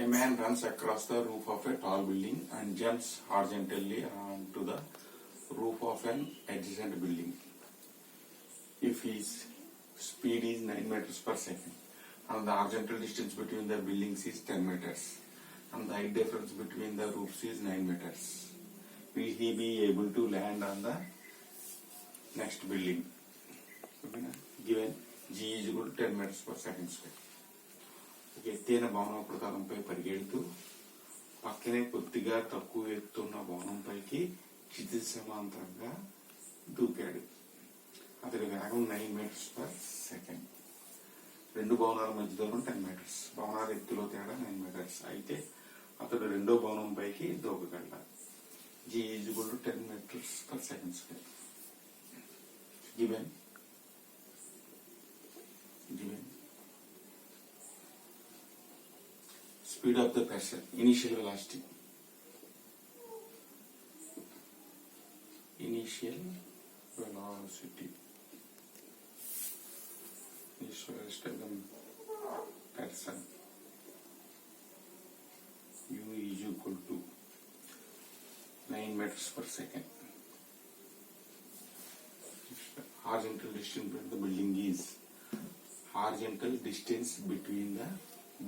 A man runs across the roof of a tall building and jumps horizontally onto the roof of an adjacent building. If his speed is 9 meters per second and the horizontal distance between the buildings is 10 meters and the height difference between the roofs is 9 meters, will he be able to land on the next building? Given G is equal to 10 meters per second square. ఎత్తైన భవనోపరితలంపై పరిగెడుతూ పక్కనే కొద్దిగా తక్కువ ఎత్తున్న భవనంపైకి క్షితిజ సమాంతరంగా దూకాడు. అతడి వేగం 9 metres per second. రెండు భవనాల మధ్య దూరం 10 మీటర్స్. భవనాల ఎత్తులో తేడా 9 మీటర్స్. అయితే అతడు రెండో భవనం పైకి దూకగలడు. G is equal to 10 meters per second square. Given speed of the person, initial velocity of the person u is equal to 9 meters per second. Horizontal distance between the building is horizontal distance between the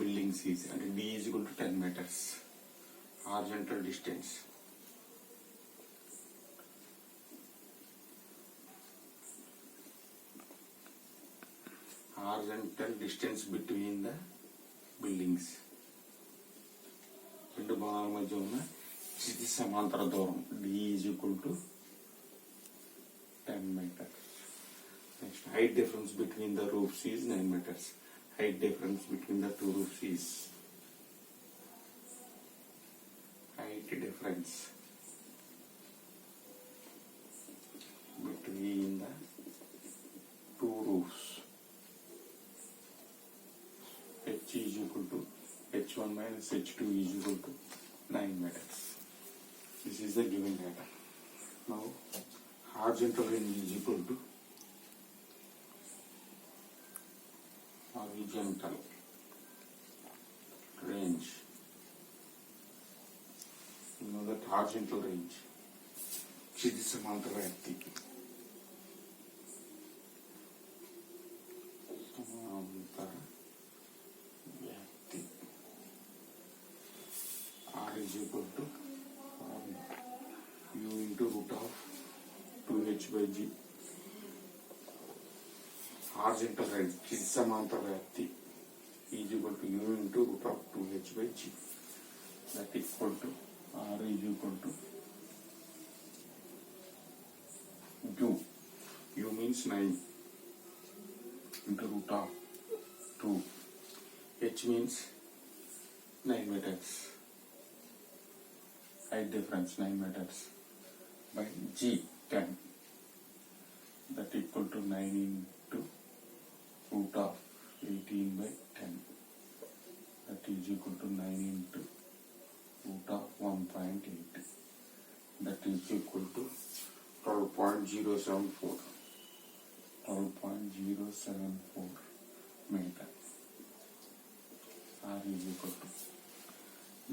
buildings is and d is equal to 10 meters. Horizontal distance between the buildings. రెండు భవనాల మధ్య ఉన్న క్షితిజ సమాంతర దూరం d is equal to 10 meters. Next, height difference between the roofs is 9 meters. Height difference between the two roofs is height difference between the two roofs h is equal to h1 minus h2 is equal to 9 meters. This is the given data. Now horizontal range is equal to horizontal range. You know that horizontal range క్షితిజ సమాంతర వ్యాప్తి. R is equal to u into root of 2h by g. Horizontal range క్షితిజ సమాంతర వ్యాప్తి is equal to u into root of 2h by g. That equal to R is equal to u means 9 into root of 2, h means 9 meters, height difference 9 meters by g 10, that equal to 9 into root of 18 by 10, that is equal to 9 into root of 1.8, that is equal to 12.074 meter. R is equal to,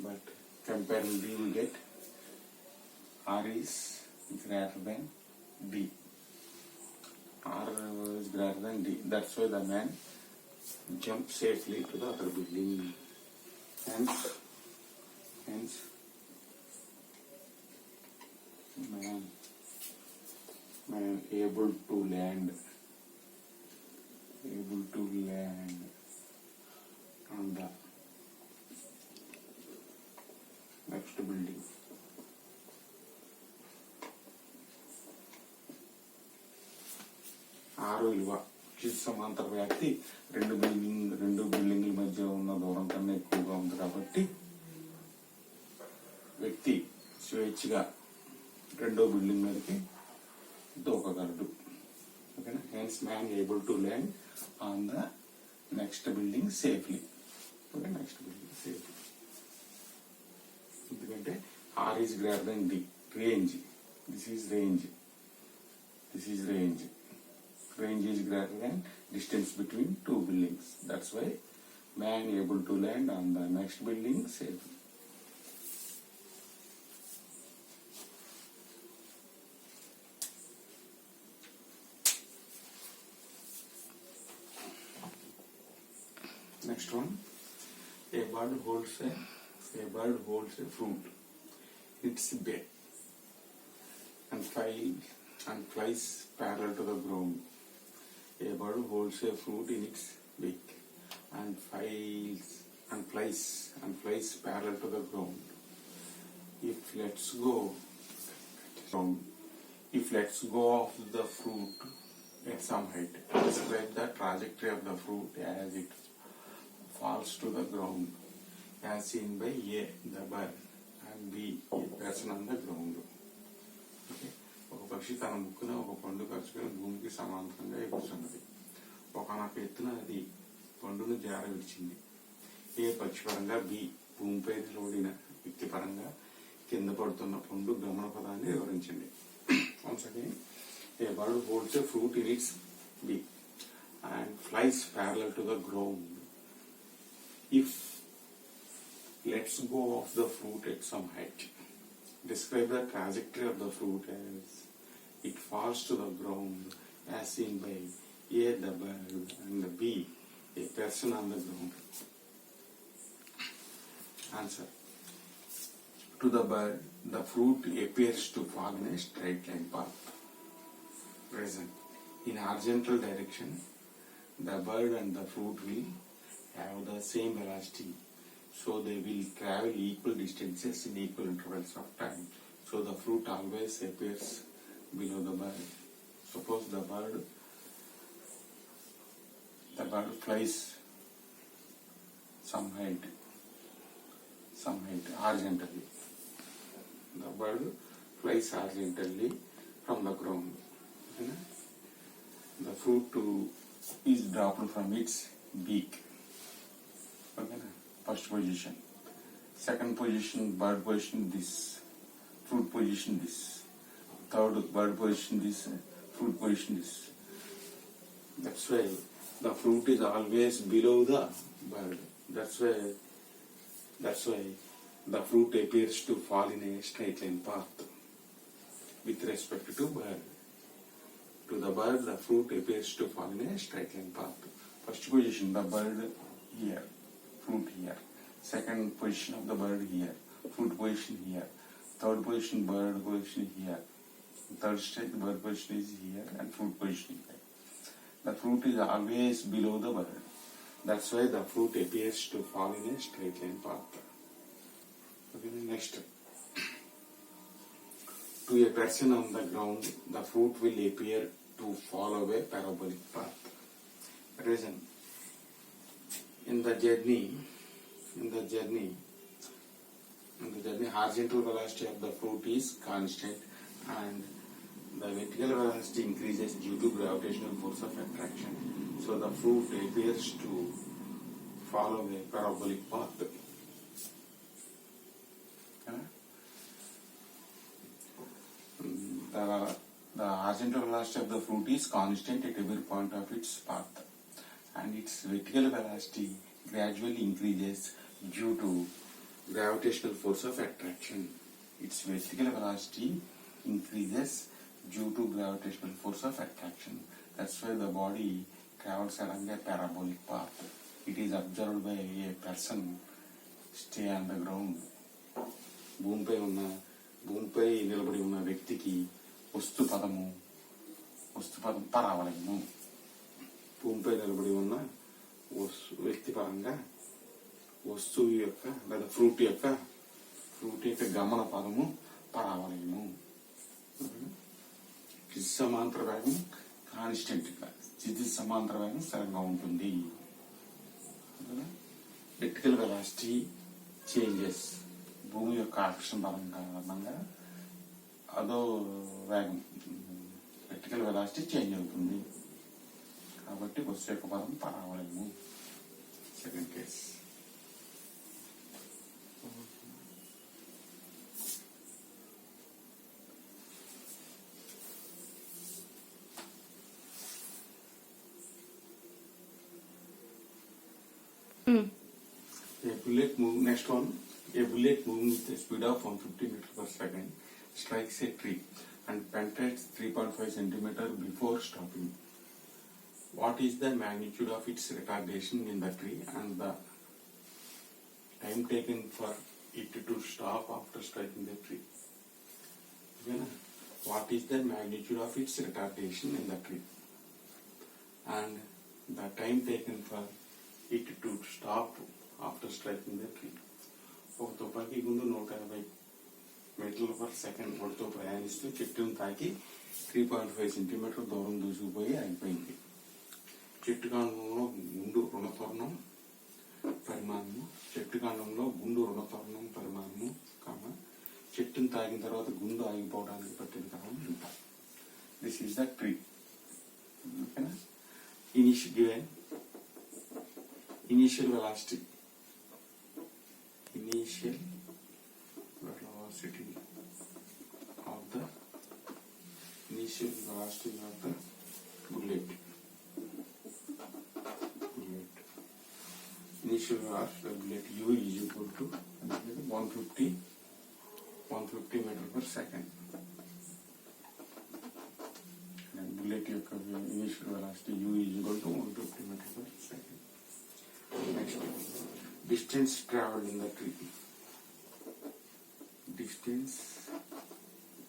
but comparing D we get R is greater than D. R is greater than D. That's why the man jumped safely to the other building. Hence man able to land on the next building. ఆరు విలువ క్షితిజ సమాంతర వ్యాప్తి రెండు బిల్డింగ్ల మధ్య ఉన్న దూరం కన్నా ఎక్కువగా ఉంది కాబట్టి వ్యక్తి స్వేచ్ఛగా రెండో బిల్డింగ్ మీదకి దూకగలడు. ఓకేనా? Hence man able to land on the next building safely. Okay, next building safely. ఎందుకంటే R is greater than D. Range, this is range, range is greater than distance between two buildings. That's why Man able to land on the next building safe. Next one, a bird holds a fruit. Its beak and flies parallel to the ground. A bird holds a fruit in its beak and flies parallel to the ground. If let's go of the fruit at some height, describe the trajectory of the fruit as it falls to the ground, as seen by A, the bird, and B, a person on the ground. Okay. ఒక పక్షి తన ముక్కున ఒక పండు కరుచుకొని భూమికి సమాంతరంగా ఎగురుతున్నది. ఒకనొక ఎత్తున అది పండును జార విడిచింది. ఏ పక్షి పరంగా బి భూమిపై నిలబడిన వ్యక్తి పరంగా కింద పడుతున్న పండు గమన పదాన్ని వివరించండి. Once again, a bird holds a fruit in its beak and flies parallel to the ground. If let's go of the fruit at some height, describe the trajectory of the fruit as it falls to the ground, as seen by A, the bird, and B, a person on the ground. Answer. To the bird, the fruit appears to fall in a straight line path. Reason. In horizontal direction, the bird and the fruit will have the same velocity, so they will travel equal distances in equal intervals of time. So the fruit always appears below the bird. Suppose the bird flies some height horizontally. The bird flies horizontally from the ground. The fruit is dropped from its beak. Okay. First position. Second position, bird position this. Fruit position this. Third, bird position this. Fruit position this. That's why the fruit is always below the bird. That's why the fruit appears to fall in a straight line path with respect to bird. To the bird, the fruit appears to fall in a straight line path. First position, the bird here, fruit here. Second position of the bird here, fruit position here. Third position, bird position here. Third stage, bird position is here and fruit position here. The fruit is always below the bird. That's why the fruit appears to fall in a straight line path. Okay, next. To a person on the ground, the fruit will appear to follow a parabolic path. Reason. In the journey, horizontal velocity of the fruit is constant and the vertical velocity increases due to gravitational force of attraction. So the fruit appears to follow a parabolic path. The horizontal velocity of the fruit is constant at every point of its path, and its vertical velocity gradually increases due to gravitational force of attraction. Its vertical velocity increases due to gravitational force of attraction. That's why the body travels along a parabolic path. It is observed by a person stay on the ground. భూమిపై నిలబడి ఉన్న వ్యక్తికి వస్తు పదం పరావలయము. భూమిపై నిలబడి ఉన్న వ్యక్తి పరంగా వస్తువు యొక్క లేదా ఫ్రూట్ యొక్క గమన పదము పరావలయము. సమాంతర వేగం కాన్స్టెంట్ గా, క్షితిజ సమాంతర వేగం స్థిరంగా ఉంటుంది. వెర్టికల్ వెలాసిటీ చేంజెస్, భూమి యొక్క ఆకర్షణ బలం కారణంగా అదో వేగం వెర్టికల్ వెలాసిటీ చేంజ్ అవుతుంది. కాబట్టి వస్తు యొక్క పదం పరావలయము. Second case. A bullet moving, next one, a bullet moving with a speed of 150 meters per second strikes a tree and penetrates 3.5 centimeter before stopping. What is the magnitude of its retardation in the tree and the time taken for it to stop after striking the tree? Okay. What is the magnitude of its retardation in the tree and the time taken for it to stop after striking the tree? ఒక తుపాకీ గుండు 150 మీటర్ల per second కొడుతూ ప్రయాణిస్తూ చెట్టును తాకి 3.5 centimetre దూరం దూసుకుపోయి ఆగిపోయింది. చెట్టు కాండంలో గుండు రుణత్వరణం పరిమాణము, చెట్టు కాండంలో గుండు రుణత్వరణం పరిమాణము, చెట్టును తాగిన తర్వాత గుండు ఆగిపోవడానికి పట్టిన కాలం ఇంత. This is the tree. ఓకేనా? Initial velocity of the initial velocity of the bullet. Initial velocity of the bullet u is equal to 150 meter per second. And bullet యొక్క initial velocity u is equal to 150 meter per second. Next, distance traveled in the tree. Distance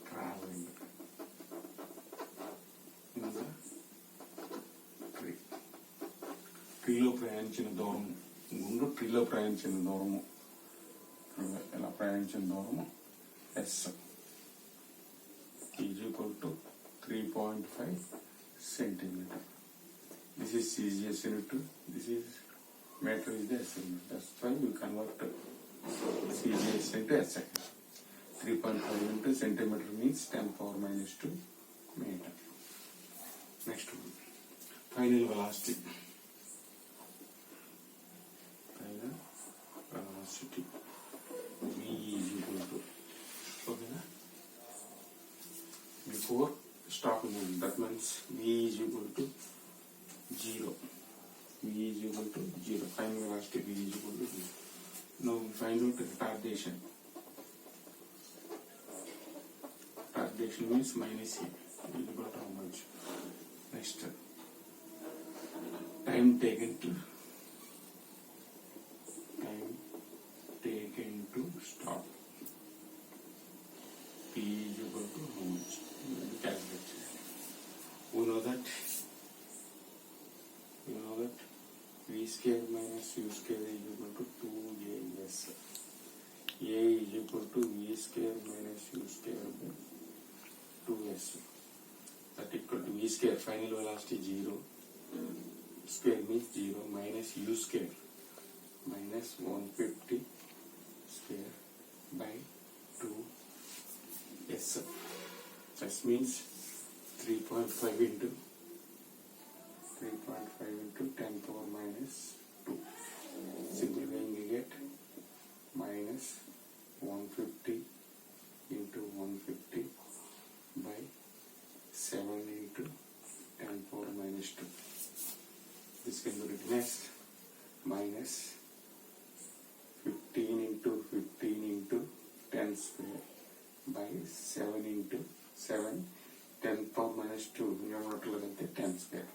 traveled in the tree. ట్రీలో ప్రయాణించిన దూరం, గుండు ట్రీలో ప్రయాణించిన దూరము, ఎలా ప్రయాణించిన దూరము s is equal to 3.5 centimeter. This is CGS unit. This is meter is the SI unit. That's why we convert CGS into SI. 3.5 into centimeter means 10⁻⁻². Next one, final velocity. Final velocity V is equal to, okay, before stopping moving, that means V is equal to 0. V is equal to 0. Final velocity V is equal to 0. Now we find out retardation. Retardation means minus E is equal to how much? Next, time taken to stop. P is equal to how much? Calculate. We know that V square minus U square is equal to 2AS. A is equal to V square minus U square by 2S. That equal to V square, final velocity 0. Square means 0 minus U square minus 150 square by 2S. That means 3.5 into 10⁻⁻². Simplifying we get minus 150 into 150 by 7 into 10⁻⁻². This can be written as minus 15 into 15 into 10 square by 7 into 7 10⁻⁻². numerator 10 square.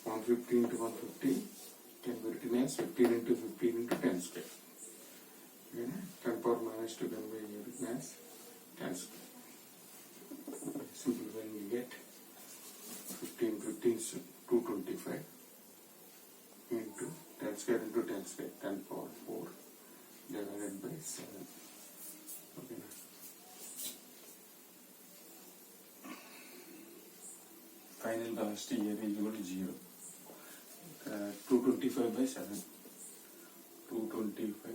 150 into 150 can be written as 15 into 15 into 10 square. 10⁻⁻² can be written as 10 square. Simplifying we get 15 is 225 into 10 square into 10 square, 10⁴ divided by 7. Okay. Final velocity here is equal to 0. 225 by 7. 225,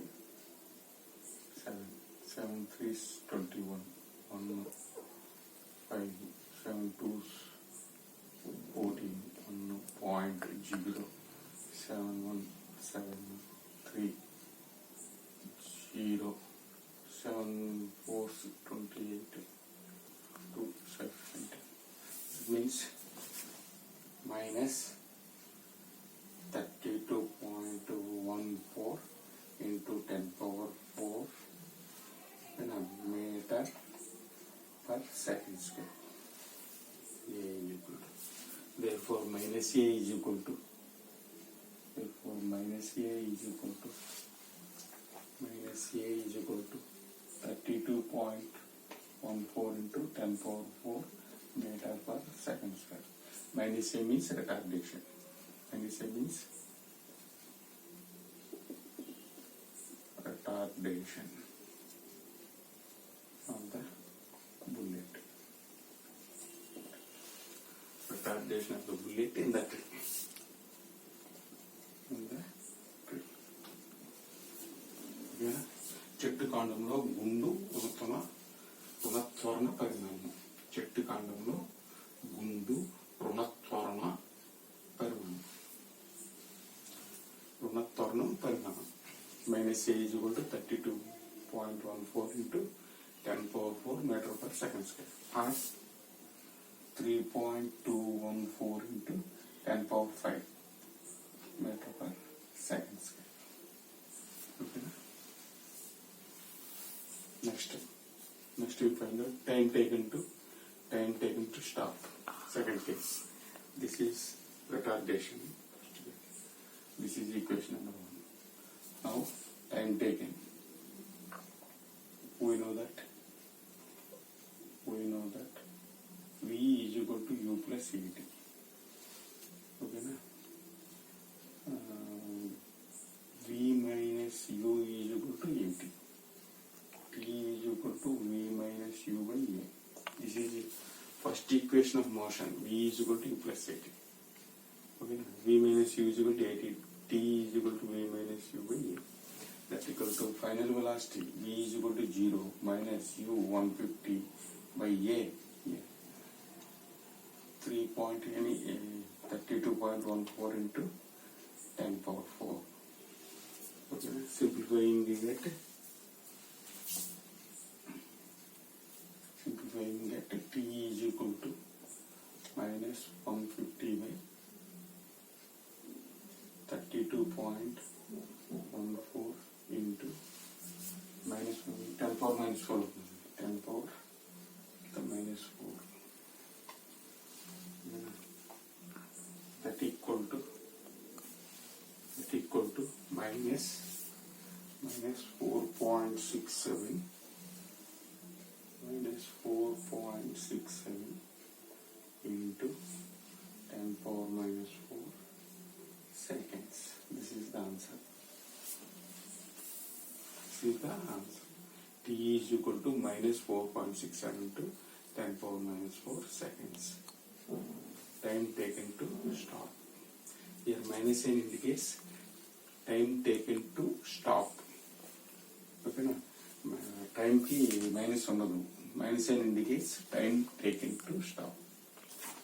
7. 7 3 is 21. 1 5, 7 2 is 14. 1.0. 7 1 7 3 0. 7 4 is 28. 2 7. It means minus 32.5 second square. A is equal to. Therefore, minus A is equal to. Therefore, minus A is equal to. Minus A is equal to 32.14 into 10 power 4 meter per second square. Minus A means retardation. Minus A means retardation of the bullet. Retardation of the bullet in the tree. చెట్టు కాండంలో గుండు రుణత్వరణ పరిమాణం. చెట్టు కాండంలో గుండు రుణత్వరణ పరిమాణం. రుణత్వరణం పరిమాణం. Minus A is equal to 32.14 into 10 power 4 meter per second square. Or 3.214 into 10 power 5 meter per second square. Okay. Next we find out time taken to stop. Second case. This is retardation. This is equation number 1. Now time taken. We know that V is equal to U plus At. Okay na? V minus U is equal to At. T is equal to V minus U by A. This is the first equation of motion. V is equal to U plus At. Okay na? V minus U is equal to At. T is equal to V minus U by A. That's equal to final velocity. V is equal to 0 minus U 150 by A. 32.14 into 10 power 4. Okay, simplifying we get T is equal to minus 150 by 32.14 into minus 10 power minus 4. 10 power the minus 4. That equal to minus 4.67 into 10 power minus 4 seconds. This is the answer. T is equal to minus 4.67 to 10 power minus 4 seconds. Time taken to stop. Here minus sign indicates time taken to stop. Okay na? Time ki minus ఉండదు. Minus sign indicates time taken to stop.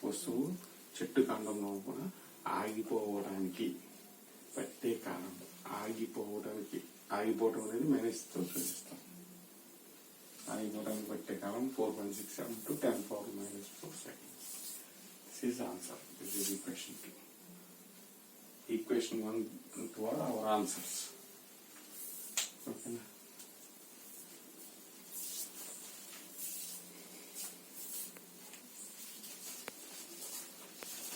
వస్తువు చెట్టు కాండంలో కూడా ఆగిపోవడానికి పట్టే కాలం. ఆగిపోవడం అనేది minus తో సూచిస్తాం. ఆగిపోవడానికి పట్టే కాలం 4.67 to 10 power minus 4 seconds. This is the answer. This is equation 2. Equation 1 and 2 are our answers.